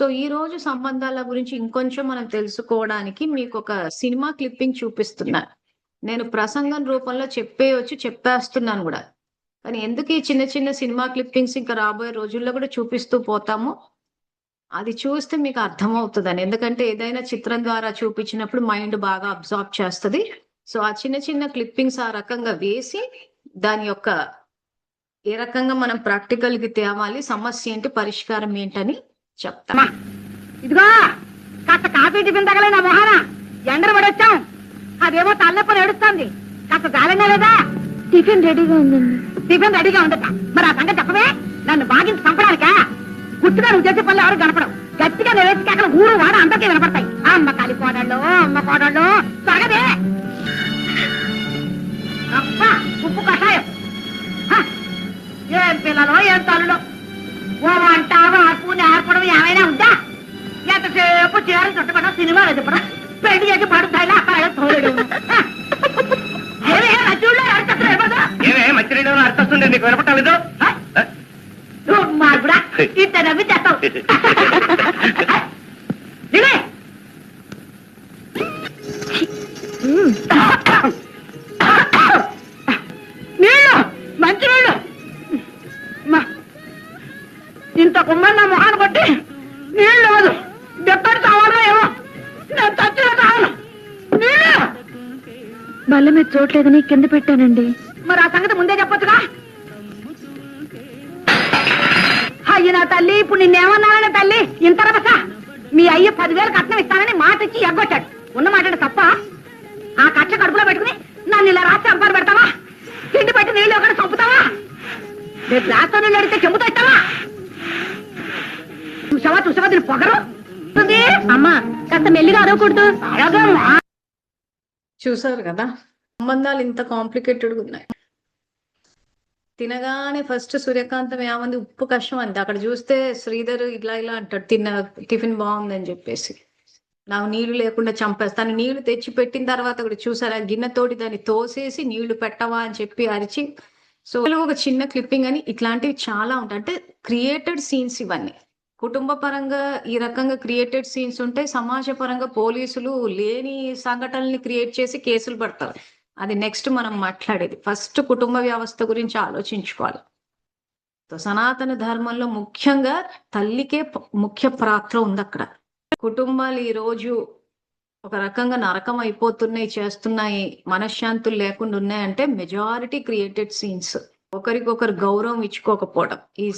So, ఈ రోజు సంబంధాల గురించి ఇంకొంచెం మనం తెలుసుకోవడానికి మీకొక సినిమా క్లిప్పింగ్ చూపిస్తున్నా. నేను ప్రసంగం రూపంలో చెప్పేయొచ్చు, చెప్పేస్తున్నాను గూడా. కానీ ఎందుకు ఈ చిన్న చిన్న సినిమా క్లిప్పింగ్స్ ఇంకా రాబోయే రోజుల్లో గూడా చూపిస్తూ పోతామో, అది చూస్తే మీకు అర్థమవుతదని. ఎందుకంటే ఏదైనా చిత్రం ద్వారా చూపించినప్పుడు మైండ్ బాగా అబ్జార్బ్ చేస్తది. సో, ఆ చిన్న చిన్న క్లిప్పింగ్స్ ఆ రకంగా వేసి, దాని యొక్క ఏ రకంగా మనం ప్రాక్టికల్‌కి తేవాలి, సమస్య ఏంటి, పరిష్కారం ఏంటని చెప్తా. అమ్మా, ఇదిగో కాస్త కాఫీ టిఫిన్ తగలే నా మొహాన ఎండలు పడొచ్చాం. అదేమో తల్లెప్పని ఏడుస్తుంది. కాస్త గాలంగా లేదా? టిఫిన్ రెడీగా ఉందండి. టిఫిన్ రెడీగా ఉండట. మరి ఆ సంగతి చెప్పవే. నన్ను బాగించి చంపడానికా? గుట్టుగా నువ్వు చేసే పనులు ఎవరు కనపడవు. గట్టిగా నిలవేసి అక్కడ ఊరు వాడ అందరికీ వినపడతాయి. అమ్మ కాలి కోడళ్ళు, అమ్మ కోడళ్ళు సగదే అప్ప ఉప్పు కషాయం. హ, ఏం పిల్లలో ఏం తల్లులో ఓ వంట వార్పు నేర్పడం ఏమైనా ఉందా? ఎంతసేపు చీరలు చుట్టకుండా సినిమాలు చెప్పడం పెళ్లి చేసి పడుతాయిలా అక్కడ తోలేడు. మంచినీళ్ళు అర్థొస్తుంది నీకు వినపట్టాలేదు. మార్పుడా ఇంత నవ్వి చేస్తావు. నీళ్ళు మంచి నీళ్ళు. ఇంత కుమ్మని నా మొహాన్ని కొట్టి నీళ్ళు లేదు. ఎక్కడి కావాలో ఏమో నేను చచ్చిన కావాలి. నీళ్ళు బల్ల మీద చూడలేదని కింద పెట్టానండి. మరి ఆ సంగతి ముందే చెప్పొచ్చుగా. అయ్యి నా తల్లి, ఇప్పుడు నిన్నేమన్నానని తల్లి ఇంత రభస. మీ అయ్య 10,000 కట్నం ఇస్తానని మాట ఇచ్చి ఎగ్గొట్టాడు. ఉన్న మాట తప్ప. ఆ కట్ట కడుపులో పెట్టుకుని నన్ను ఇలా రాసి చంపారు పెడతావా? తిండి పెట్టి నీళ్ళు ఒకటి చంపుతావా? రేపు గ్లాస్తో నీళ్ళు అడిగితే చెంపుతా ఇస్తావా? చూసావా దీని పొగరు. అమ్మా కాస్త మెల్లిగా అరవకూడదు. చూసారు కదా, సంబంధాలు ఇంత కాంప్లికేటెడ్‌గా ఉన్నాయి. తినగానే ఫస్ట్ సూర్యకాంతం ఏమంది, ఉప్పు కషం అంది. అక్కడ చూస్తే శ్రీధర్ ఇలా ఇలా అంటాడు, టిఫిన్ బాగుందని చెప్పేసి. నాకు నీళ్లు లేకుండా చంపేస్తాను. నీళ్లు తెచ్చి పెట్టిన తర్వాత కూడా చూసారా, గిన్నెతోటి దాన్ని తోసేసి నీళ్లు పెట్టవా అని చెప్పి అరిచి. సో ఒక చిన్న క్లిప్పింగ్ అని ఇట్లాంటివి చాలా ఉంటాయి. అంటే క్రియేటెడ్ సీన్స్ ఇవన్నీ. కుటుంబ పరంగా ఈ రకంగా క్రియేటెడ్ సీన్స్ ఉంటాయి. సమాజ పరంగా పోలీసులు లేని సంఘటనల్ని క్రియేట్ చేసి కేసులు పడతారు. అది నెక్స్ట్ మనం మాట్లాడేది. ఫస్ట్ కుటుంబ వ్యవస్థ గురించి ఆలోచించుకోవాలి. సనాతన ధర్మంలో ముఖ్యంగా తల్లికే ముఖ్య పాత్ర ఉంది అక్కడ. కుటుంబాలు ఈ రోజు ఒక రకంగా నరకం అయిపోతున్నాయి, చేస్తున్నాయి, మనశ్శాంతులు లేకుండా ఉన్నాయంటే మెజారిటీ క్రియేటెడ్ సీన్స్. ఒకరికొకరు గౌరవం ఇచ్చుకోకపోవడం. ఈ